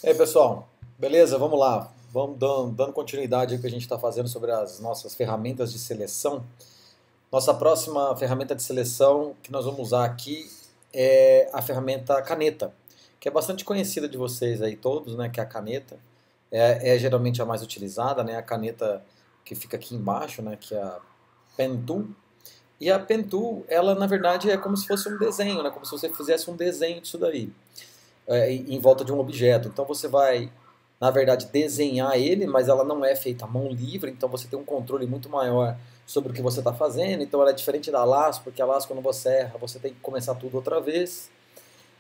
E aí, pessoal, beleza? Vamos lá. Vamos dando continuidade ao que a gente está fazendo sobre as nossas ferramentas de seleção. Nossa próxima ferramenta de seleção que nós vamos usar aqui é a ferramenta caneta, que é bastante conhecida de vocês aí todos, né? Que é a caneta. É geralmente a mais utilizada, né? A caneta que fica aqui embaixo, né? Que é a Pen Tool. E a Pen Tool, ela na verdade é como se fosse um desenho, né? Como se você fizesse um desenho disso daí em volta de um objeto. Então você vai, na verdade, desenhar ele, mas ela não é feita à mão livre, então você tem um controle muito maior sobre o que você está fazendo. Então ela é diferente da laço, porque a laço quando você erra, você tem que começar tudo outra vez.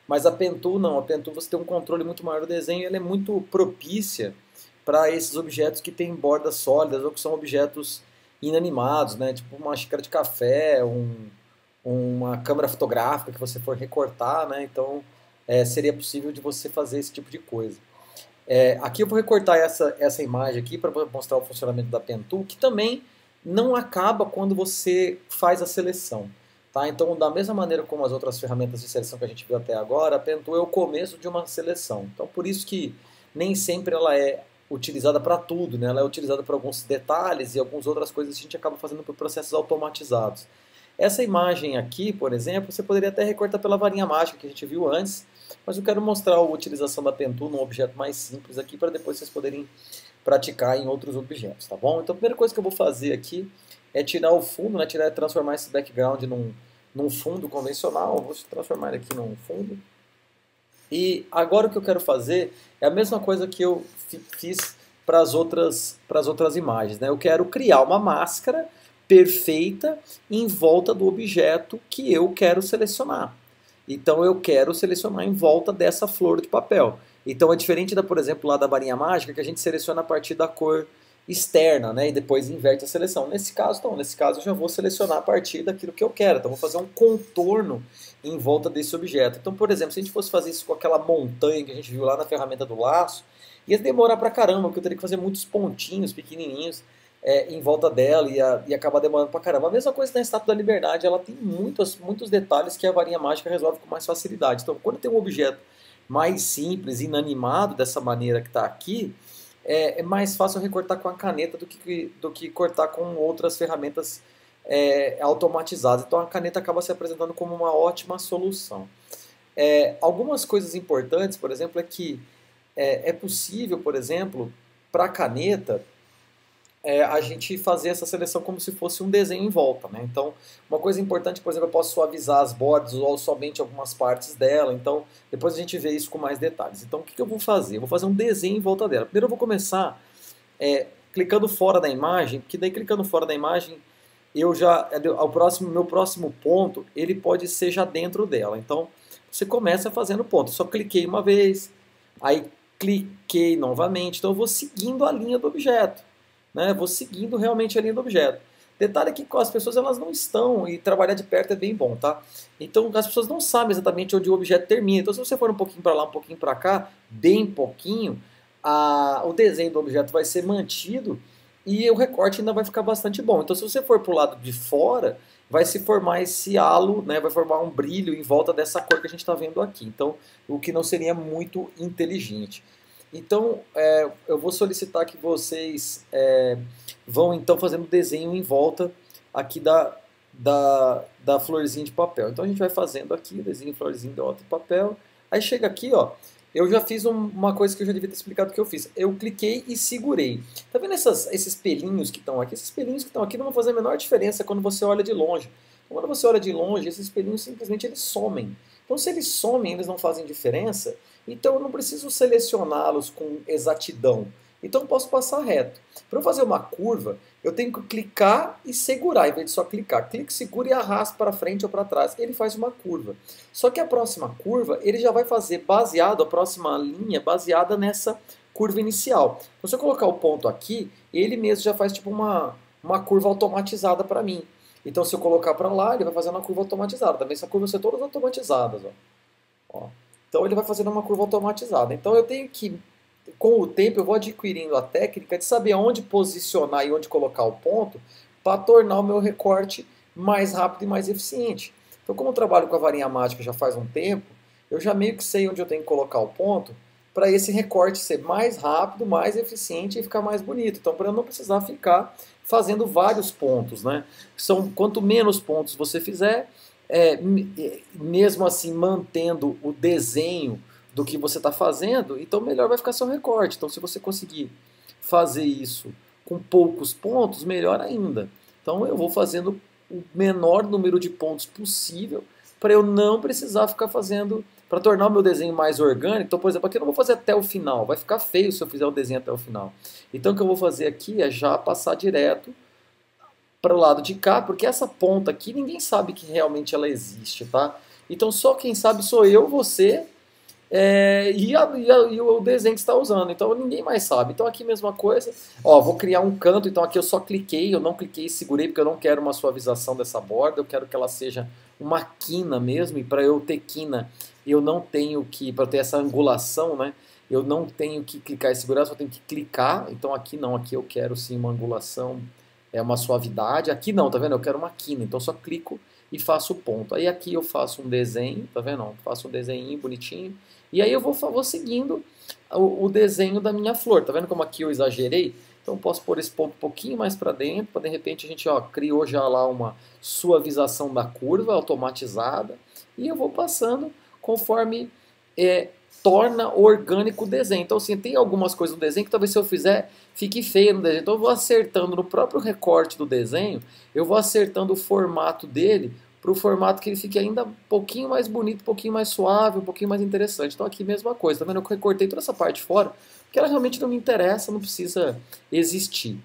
Mas a Pentool não, a Pentool você tem um controle muito maior do desenho e ela é muito propícia para esses objetos que têm bordas sólidas ou que são objetos inanimados, né? Tipo uma xícara de café, uma câmera fotográfica que você for recortar, né? Então seria possível de você fazer esse tipo de coisa. Aqui eu vou recortar essa imagem aqui para mostrar o funcionamento da Pen Tool, que também não acaba quando você faz a seleção. Tá? Então, da mesma maneira como as outras ferramentas de seleção que a gente viu até agora, a Pen Tool é o começo de uma seleção. Então, por isso que nem sempre ela é utilizada para tudo, né? Ela é utilizada para alguns detalhes e algumas outras coisas que a gente acaba fazendo por processos automatizados. Essa imagem aqui, por exemplo, você poderia até recortar pela varinha mágica que a gente viu antes, mas eu quero mostrar a utilização da Pen Tool num objeto mais simples aqui para depois vocês poderem praticar em outros objetos, tá bom? Então a primeira coisa que eu vou fazer aqui é tirar o fundo, né, transformar esse background num fundo convencional. Eu vou transformar ele aqui num fundo. E agora o que eu quero fazer é a mesma coisa que eu fiz para as outras imagens, né? Eu quero criar uma máscara perfeita em volta do objeto que eu quero selecionar. Então eu quero selecionar em volta dessa flor de papel. Então é diferente da, por exemplo, lá da varinha mágica, que a gente seleciona a partir da cor externa, né? E depois inverte a seleção. Nesse caso, não. Nesse caso eu já vou selecionar a partir daquilo que eu quero. Então eu vou fazer um contorno em volta desse objeto. Então, por exemplo, se a gente fosse fazer isso com aquela montanha que a gente viu lá na ferramenta do laço, ia demorar pra caramba, porque eu teria que fazer muitos pontinhos pequenininhos em volta dela e acabar demorando pra caramba. A mesma coisa na Estátua da Liberdade, ela tem muitos detalhes que a varinha mágica resolve com mais facilidade. Então, quando tem um objeto mais simples, inanimado, dessa maneira que está aqui, é mais fácil recortar com a caneta do que cortar com outras ferramentas automatizadas. Então, a caneta acaba se apresentando como uma ótima solução. Algumas coisas importantes, por exemplo, é que é possível, por exemplo, para a caneta, a gente fazer essa seleção como se fosse um desenho em volta, né? Então, uma coisa importante, por exemplo, eu posso suavizar as bordas ou somente algumas partes dela. Então, depois a gente vê isso com mais detalhes. Então, o que eu vou fazer? Eu vou fazer um desenho em volta dela. Primeiro eu vou começar clicando fora da imagem, porque daí clicando fora da imagem, eu já meu próximo ponto, ele pode ser já dentro dela. Então, você começa fazendo ponto. Só cliquei uma vez, aí cliquei novamente. Então, eu vou seguindo a linha do objeto. Né? Vou seguindo realmente a linha do objeto. Detalhe que as pessoas elas não estão, e trabalhar de perto é bem bom, tá? Então as pessoas não sabem exatamente onde o objeto termina. Então se você for um pouquinho para lá, um pouquinho para cá, bem pouquinho, o desenho do objeto vai ser mantido e o recorte ainda vai ficar bastante bom. Então se você for para o lado de fora, vai se formar esse halo, né? Vai formar um brilho em volta dessa cor que a gente está vendo aqui. Então o que não seria muito inteligente. Então, eu vou solicitar que vocês vão então fazendo desenho em volta aqui da florzinha de papel. Então a gente vai fazendo aqui, desenho florzinha de outro papel. Aí chega aqui, ó, eu já fiz uma coisa que eu já devia ter explicado que eu fiz. Eu cliquei e segurei. Tá vendo esses pelinhos que estão aqui? Esses pelinhos que estão aqui não vão fazer a menor diferença quando você olha de longe. Quando você olha de longe, esses pelinhos simplesmente eles somem. Então se eles somem, eles não fazem diferença, então eu não preciso selecioná-los com exatidão. Então eu posso passar reto. Para eu fazer uma curva, eu tenho que clicar e segurar, em vez de só clicar. Clique, segura e arrasta para frente ou para trás. Ele faz uma curva. Só que a próxima curva, ele já vai fazer baseado, a próxima linha, baseada nessa curva inicial. Então, se eu colocar o ponto aqui, ele mesmo já faz tipo uma curva automatizada para mim. Então se eu colocar para lá, ele vai fazer uma curva automatizada. Também essa curva vai ser todas automatizadas. Ó. Então ele vai fazendo uma curva automatizada. Então eu tenho que, com o tempo, eu vou adquirindo a técnica de saber onde posicionar e onde colocar o ponto para tornar o meu recorte mais rápido e mais eficiente. Então como eu trabalho com a varinha mágica já faz um tempo, eu já meio que sei onde eu tenho que colocar o ponto para esse recorte ser mais rápido, mais eficiente e ficar mais bonito. Então, para eu não precisar ficar fazendo vários pontos, né? Quanto menos pontos você fizer, mesmo assim mantendo o desenho do que você está fazendo, então melhor vai ficar seu recorte. Então, se você conseguir fazer isso com poucos pontos, melhor ainda. Então, eu vou fazendo o menor número de pontos possível para eu não precisar ficar fazendo, para tornar o meu desenho mais orgânico. Então, por exemplo, aqui eu não vou fazer até o final, vai ficar feio se eu fizer o desenho até o final. Então, o que eu vou fazer aqui é já passar direto para o lado de cá, porque essa ponta aqui ninguém sabe que realmente ela existe, tá? Então, só quem sabe sou eu, você e o desenho que está usando. Então ninguém mais sabe. Então aqui mesma coisa. Ó, vou criar um canto. Então aqui eu só cliquei, eu não cliquei e segurei porque eu não quero uma suavização dessa borda. Eu quero que ela seja uma quina mesmo. E para eu ter quina, eu não tenho que, para ter essa angulação, né? Eu não tenho que clicar e segurar, só tenho que clicar. Então aqui não, aqui eu quero sim uma angulação, uma suavidade. Aqui não, tá vendo? Eu quero uma quina. Então só clico e faço o ponto. Aí aqui eu faço um desenho, tá vendo? Faço um desenho bonitinho. E aí eu vou seguindo o desenho da minha flor. Tá vendo como aqui eu exagerei? Então eu posso pôr esse ponto um pouquinho mais para dentro, para de repente a gente criou já lá uma suavização da curva automatizada. E eu vou passando conforme torna orgânico o desenho. Então assim, tem algumas coisas no desenho que talvez se eu fizer fique feio no desenho. Então eu vou acertando no próprio recorte do desenho, eu vou acertando o formato dele para o formato que ele fique ainda um pouquinho mais bonito, um pouquinho mais suave, um pouquinho mais interessante. Então aqui mesma coisa, tá vendo? Eu recortei toda essa parte fora, porque ela realmente não me interessa, não precisa existir.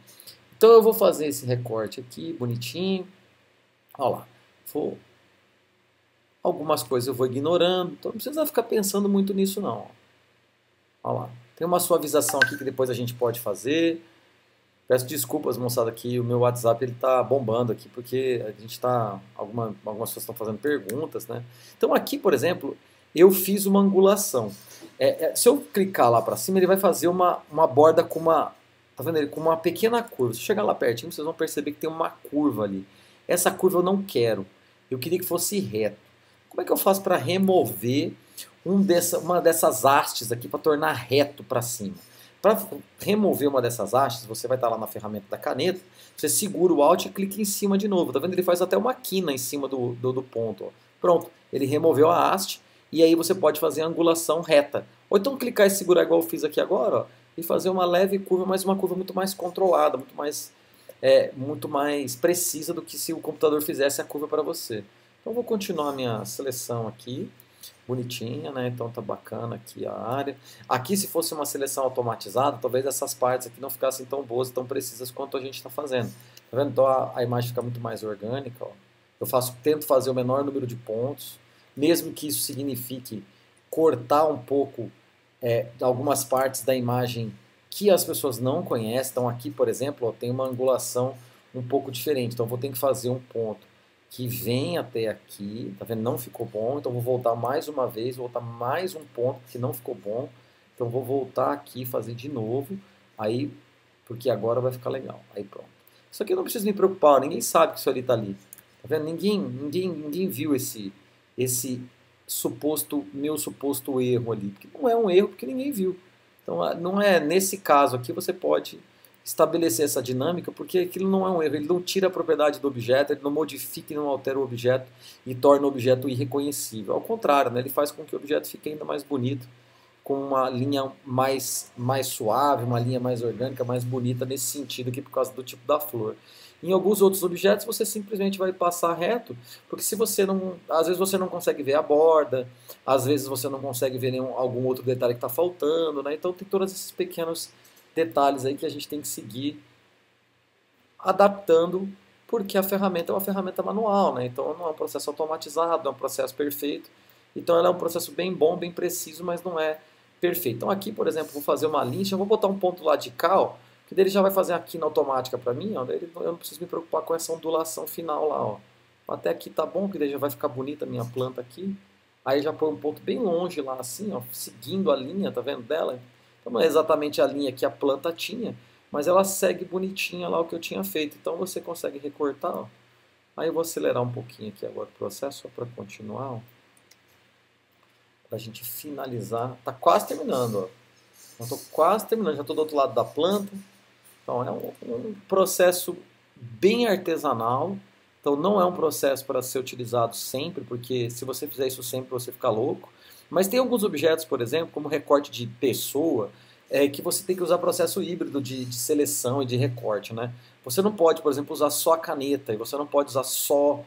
Então eu vou fazer esse recorte aqui, bonitinho. Olha lá. Algumas coisas eu vou ignorando, então não precisa ficar pensando muito nisso não. Olha lá. Tem uma suavização aqui que depois a gente pode fazer. Peço desculpas, moçada, que o meu WhatsApp ele tá bombando aqui, porque a gente tá. Algumas pessoas estão fazendo perguntas, né? Então aqui, por exemplo, eu fiz uma angulação. Se eu clicar lá para cima, ele vai fazer uma borda com uma. Tá vendo? Com uma pequena curva. Se chegar lá pertinho, vocês vão perceber que tem uma curva ali. Essa curva eu não quero. Eu queria que fosse reto. Como é que eu faço para remover uma dessas hastes aqui para tornar reto para cima? Para remover uma dessas hastes, você vai estar lá na ferramenta da caneta, você segura o Alt e clica em cima de novo. Tá vendo? Ele faz até uma quina em cima do ponto. Ó. Pronto, ele removeu a haste e aí você pode fazer a angulação reta. Ou então clicar e segurar igual eu fiz aqui agora, ó, e fazer uma leve curva, mas uma curva muito mais controlada, muito mais precisa do que se o computador fizesse a curva para você. Então vou continuar a minha seleção aqui. Bonitinha, né? Então tá bacana aqui a área. Aqui, se fosse uma seleção automatizada, talvez essas partes aqui não ficassem tão boas, tão precisas quanto a gente está fazendo. Tá vendo? Então a imagem fica muito mais orgânica. Ó. Eu tento fazer o menor número de pontos, mesmo que isso signifique cortar um pouco algumas partes da imagem que as pessoas não conhecem. Então aqui, por exemplo, ó, tem uma angulação um pouco diferente. Então eu vou ter que fazer um ponto que vem até aqui, tá vendo? Não ficou bom, então vou voltar mais uma vez, voltar mais um ponto que não ficou bom, então vou voltar aqui, fazer de novo, aí, porque agora vai ficar legal, aí pronto. Isso aqui eu não preciso me preocupar, ninguém sabe que isso ali tá ali, tá vendo? Ninguém viu esse meu suposto erro ali, porque não é um erro, porque ninguém viu. Então, não é nesse caso aqui, você pode estabelecer essa dinâmica, porque aquilo não é um erro, ele não tira a propriedade do objeto, ele não modifica e não altera o objeto e torna o objeto irreconhecível. Ao contrário, né, ele faz com que o objeto fique ainda mais bonito, com uma linha mais suave, uma linha mais orgânica, mais bonita nesse sentido aqui por causa do tipo da flor. Em alguns outros objetos você simplesmente vai passar reto, porque se você não, às vezes você não consegue ver a borda, às vezes você não consegue ver algum outro detalhe que está faltando, né? Então tem todos esses pequenos detalhes aí que a gente tem que seguir adaptando, porque a ferramenta é uma ferramenta manual, né? Então não é um processo automatizado, não é um processo perfeito. Então ela é um processo bem bom, bem preciso, mas não é perfeito. Então aqui, por exemplo, vou fazer uma linha, eu vou botar um ponto lá de cá, ó, que dele já vai fazer a quina automática para mim, ó, daí eu não preciso me preocupar com essa ondulação final lá, ó. Até aqui tá bom, que daí já vai ficar bonita a minha planta aqui. Aí já põe um ponto bem longe lá assim, ó, seguindo a linha, tá vendo dela? Então não é exatamente a linha que a planta tinha, mas ela segue bonitinha lá o que eu tinha feito. Então você consegue recortar, ó. Aí eu vou acelerar um pouquinho aqui agora o processo, só para continuar, ó. Para a gente finalizar. Tá quase terminando, ó. Eu estou quase terminando, já estou do outro lado da planta. Então é um processo bem artesanal. Então não é um processo para ser utilizado sempre, porque se você fizer isso sempre você fica louco. Mas tem alguns objetos, por exemplo, como recorte de pessoa, que você tem que usar processo híbrido de seleção e de recorte, né? Você não pode, por exemplo, usar só a caneta, e você não pode usar só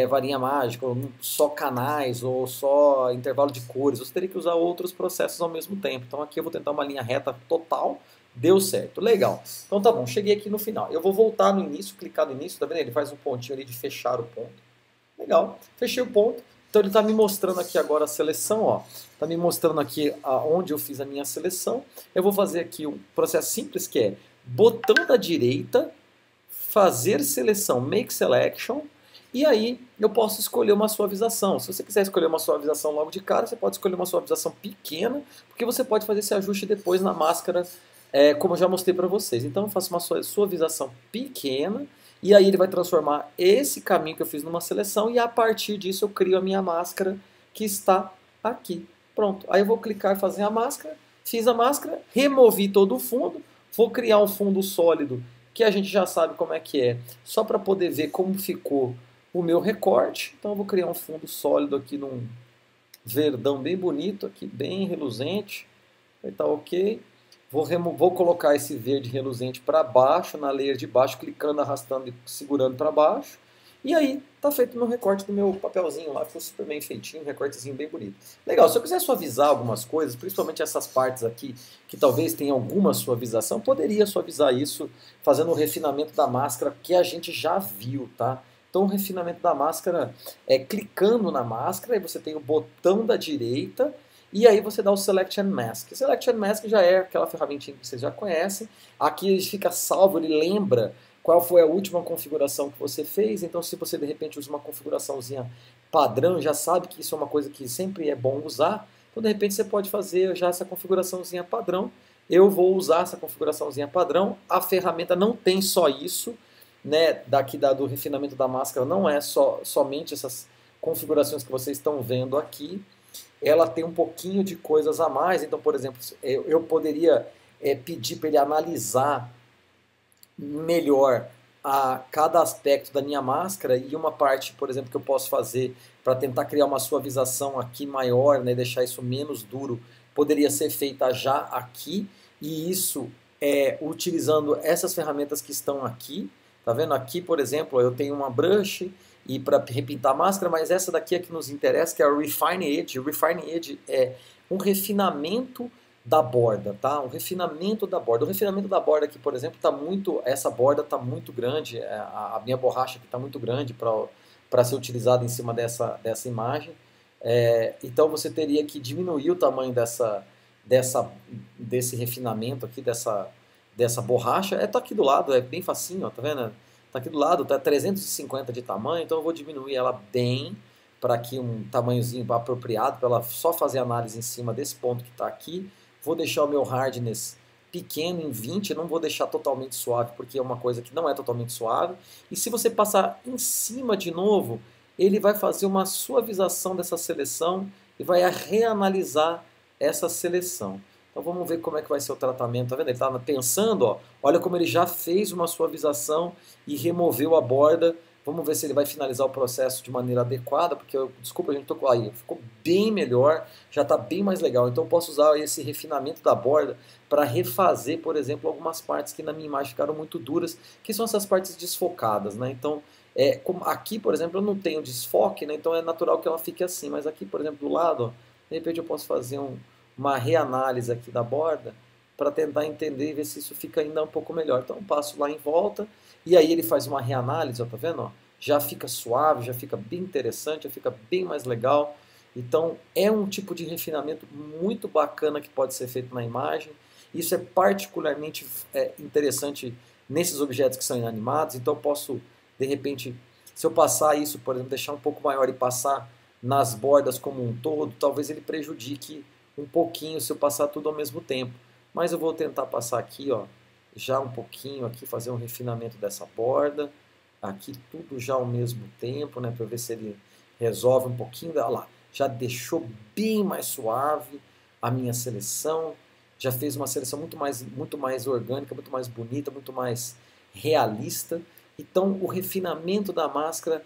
varinha mágica, ou só canais, ou só intervalo de cores. Você teria que usar outros processos ao mesmo tempo. Então aqui eu vou tentar uma linha reta total. Deu certo, legal. Então tá bom, cheguei aqui no final. Eu vou voltar no início, clicar no início, tá vendo? Ele faz um pontinho ali de fechar o ponto. Legal, fechei o ponto. Então ele está me mostrando aqui agora a seleção, ó. Está me mostrando aqui onde eu fiz a minha seleção. Eu vou fazer aqui um processo simples que é botão da direita, fazer seleção, make selection, e aí eu posso escolher uma suavização. Se você quiser escolher uma suavização logo de cara, você pode escolher uma suavização pequena, porque você pode fazer esse ajuste depois na máscara, como eu já mostrei para vocês. Então eu faço uma suavização pequena, e aí ele vai transformar esse caminho que eu fiz numa seleção, e a partir disso eu crio a minha máscara que está aqui. Pronto, aí eu vou clicar e fazer a máscara, fiz a máscara, removi todo o fundo, vou criar um fundo sólido, que a gente já sabe como é que é, só para poder ver como ficou o meu recorte. Então eu vou criar um fundo sólido aqui num verdão bem bonito, aqui bem reluzente, aí tá ok. Vou colocar esse verde reluzente para baixo, na layer de baixo, clicando, arrastando e segurando para baixo. E aí, tá feito o meu recorte do meu papelzinho lá, ficou super bem feitinho, um recortezinho bem bonito. Legal, se eu quiser suavizar algumas coisas, principalmente essas partes aqui, que talvez tenha alguma suavização, poderia suavizar isso fazendo o refinamento da máscara, que a gente já viu, tá? Então o refinamento da máscara é clicando na máscara, aí você tem o botão da direita, e aí você dá o Select and Mask. O Select and Mask já é aquela ferramentinha que vocês já conhecem. Aqui ele fica salvo, ele lembra qual foi a última configuração que você fez. Então se você de repente usa uma configuraçãozinha padrão, já sabe que isso é uma coisa que sempre é bom usar. Então de repente você pode fazer já essa configuraçãozinha padrão. Eu vou usar essa configuraçãozinha padrão. A ferramenta não tem só isso, né? Daqui do refinamento da máscara não é somente essas configurações que vocês estão vendo aqui. Ela tem um pouquinho de coisas a mais. Então, por exemplo, eu poderia pedir para ele analisar melhor a cada aspecto da minha máscara, e uma parte, por exemplo, que eu posso fazer para tentar criar uma suavização aqui maior, né, deixar isso menos duro, poderia ser feita já aqui, e isso utilizando essas ferramentas que estão aqui. Tá vendo? Aqui, por exemplo, eu tenho uma brush e para repintar a máscara, mas essa daqui é que nos interessa, que é a Refine Edge. O Refine Edge é um refinamento da borda, tá? Um refinamento da borda. O refinamento da borda aqui, por exemplo, tá muito, essa borda está muito grande, a minha borracha aqui está muito grande para ser utilizada em cima dessa imagem. Então você teria que diminuir o tamanho desse refinamento aqui, dessa borracha. Tá aqui do lado, é bem facinho, ó, tá vendo? Tá aqui do lado, tá 350 de tamanho, então eu vou diminuir ela bem para aqui um tamanhozinho apropriado, para ela só fazer análise em cima desse ponto que está aqui. Vou deixar o meu hardness pequeno em 20, não vou deixar totalmente suave, porque é uma coisa que não é totalmente suave. E se você passar em cima de novo, ele vai fazer uma suavização dessa seleção e vai reanalisar essa seleção. Então vamos ver como é que vai ser o tratamento. Tá vendo? Ele estava pensando, ó, olha como ele já fez uma suavização e removeu a borda. Vamos ver se ele vai finalizar o processo de maneira adequada, porque, desculpa, a gente tocou aí, ficou bem melhor, já está bem mais legal. Então eu posso usar esse refinamento da borda para refazer, por exemplo, algumas partes que na minha imagem ficaram muito duras, que são essas partes desfocadas, né? Então, como aqui, por exemplo, eu não tenho desfoque, né? Então é natural que ela fique assim, mas aqui, por exemplo, do lado, ó, de repente eu posso fazer uma reanálise aqui da borda para tentar entender e ver se isso fica ainda um pouco melhor. Então eu passo lá em volta e aí ele faz uma reanálise, ó, tá vendo? Ó? Já fica suave, já fica bem interessante, já fica bem mais legal. Então é um tipo de refinamento muito bacana que pode ser feito na imagem. Isso é particularmente interessante nesses objetos que são inanimados. Então eu posso, de repente, se eu passar isso, por exemplo, deixar um pouco maior e passar nas bordas como um todo, talvez ele prejudique um pouquinho se eu passar tudo ao mesmo tempo. Mas eu vou tentar passar aqui, ó, já um pouquinho aqui, fazer um refinamento dessa borda. Aqui tudo já ao mesmo tempo, né, para ver se ele resolve um pouquinho. Olha lá, já deixou bem mais suave a minha seleção. já fez uma seleção muito mais orgânica, muito mais bonita, muito mais realista. Então o refinamento da máscara,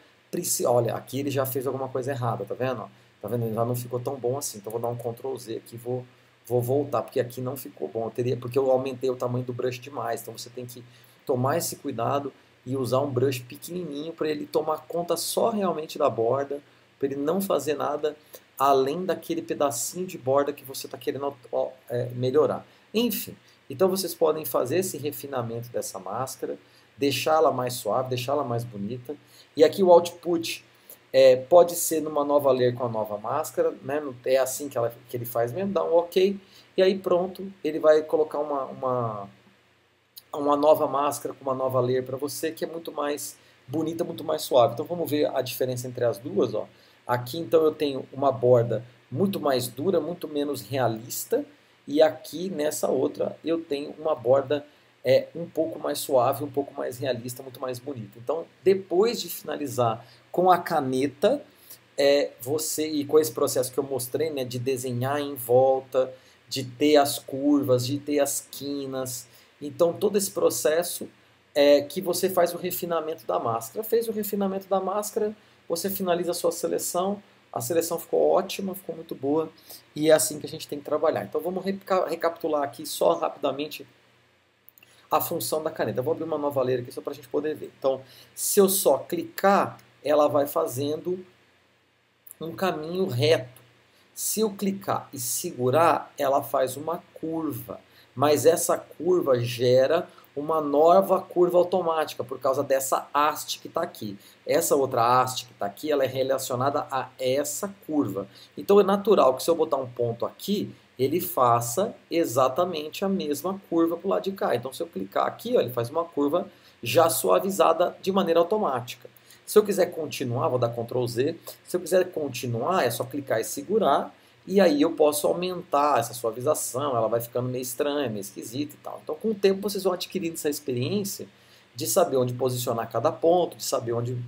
olha, aqui ele já fez alguma coisa errada, tá vendo? Tá vendo? Ele já não ficou tão bom assim. Então vou dar um Ctrl Z aqui, vou voltar, porque aqui não ficou bom. Porque eu aumentei o tamanho do brush demais. Então você tem que tomar esse cuidado e usar um brush pequenininho para ele tomar conta só realmente da borda, para ele não fazer nada além daquele pedacinho de borda que você está querendo melhorar. Enfim, então vocês podem fazer esse refinamento dessa máscara, deixá-la mais suave, deixá-la mais bonita. E aqui o output pode ser numa nova layer com a nova máscara, né? É assim que ele faz mesmo, dá um OK, e aí pronto, ele vai colocar uma nova máscara com uma nova layer para você, que é muito mais bonita, muito mais suave. Então vamos ver a diferença entre as duas, ó. Aqui então eu tenho uma borda muito mais dura, muito menos realista, e aqui nessa outra eu tenho uma borda um pouco mais suave, um pouco mais realista, muito mais bonita. Então depois de finalizar com a caneta, e com esse processo que eu mostrei, né, de desenhar em volta, de ter as curvas, de ter as quinas, então todo esse processo que você faz o refinamento da máscara. Fez o refinamento da máscara, você finaliza a sua seleção, a seleção ficou ótima, ficou muito boa, e é assim que a gente tem que trabalhar. Então vamos recapitular aqui só rapidamente a função da caneta. Eu vou abrir uma nova leira aqui só para a gente poder ver. Então, se eu só clicar, ela vai fazendo um caminho reto. Se eu clicar e segurar, ela faz uma curva, mas essa curva gera uma nova curva automática por causa dessa haste que está aqui. Essa outra haste que está aqui, ela é relacionada a essa curva. Então é natural que se eu botar um ponto aqui, ele faça exatamente a mesma curva para o lado de cá. Então se eu clicar aqui, ó, ele faz uma curva já suavizada de maneira automática. Se eu quiser continuar, vou dar Ctrl Z. Se eu quiser continuar, é só clicar e segurar. E aí eu posso aumentar essa suavização, ela vai ficando meio estranha, meio esquisita e tal. Então com o tempo vocês vão adquirindo essa experiência de saber onde posicionar cada ponto, de saber onde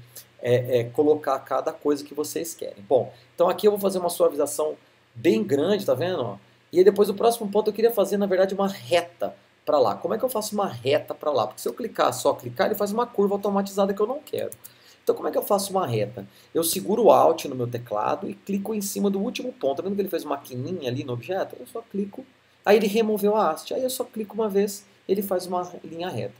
colocar cada coisa que vocês querem. Bom, então aqui eu vou fazer uma suavização bem grande, tá vendo? E aí depois o próximo ponto eu queria fazer, na verdade, uma reta para lá. Como é que eu faço uma reta para lá? Porque se eu só clicar, ele faz uma curva automatizada que eu não quero. Então como é que eu faço uma reta? Eu seguro o Alt no meu teclado e clico em cima do último ponto. Tá vendo que ele fez uma quininha ali no objeto? Eu só clico, aí ele removeu a haste. Aí eu só clico uma vez, ele faz uma linha reta.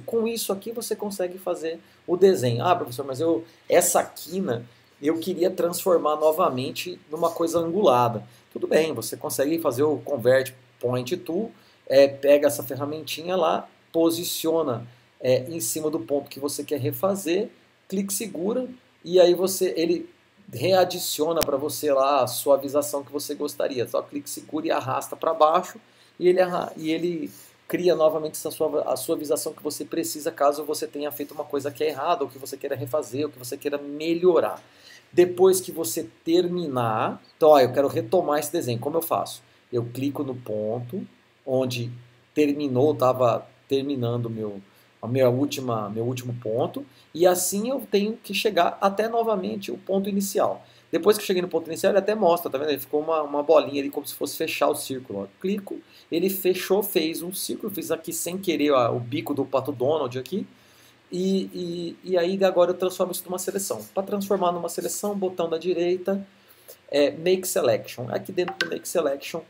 Com isso aqui você consegue fazer o desenho. Ah, professor, mas essa quina eu queria transformar novamente numa coisa angulada. Tudo bem, você consegue fazer o Convert Point Tool, pega essa ferramentinha lá, posiciona em cima do ponto que você quer refazer, clique segura e aí ele readiciona para você lá a suavização que você gostaria. Só clique segura e arrasta para baixo e ele cria novamente a suavização que você precisa caso você tenha feito uma coisa que é errada, ou que você queira refazer, ou que você queira melhorar. Depois que você terminar, então ó, eu quero retomar esse desenho, como eu faço? Eu clico no ponto onde estava terminando meu último ponto, e assim eu tenho que chegar até novamente o ponto inicial. Depois que eu cheguei no ponto inicial, ele até mostra, tá vendo? Ele ficou uma bolinha ali, como se fosse fechar o círculo. Ó. Clico, ele fechou, fez um círculo, fiz aqui sem querer ó, o bico do Pato Donald aqui, e aí agora eu transformo isso numa seleção. Para transformar numa seleção, botão da direita, Make Selection. Aqui dentro do Make Selection,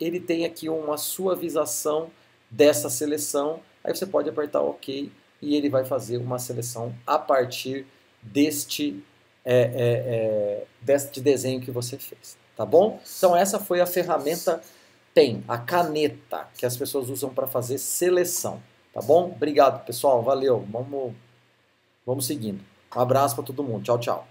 ele tem aqui uma suavização dessa seleção. Aí você pode apertar OK e ele vai fazer uma seleção a partir deste desenho que você fez, tá bom? Então essa foi a ferramenta PEN, a caneta que as pessoas usam para fazer seleção, tá bom? Obrigado, pessoal, valeu, vamos seguindo. Um abraço para todo mundo, tchau, tchau.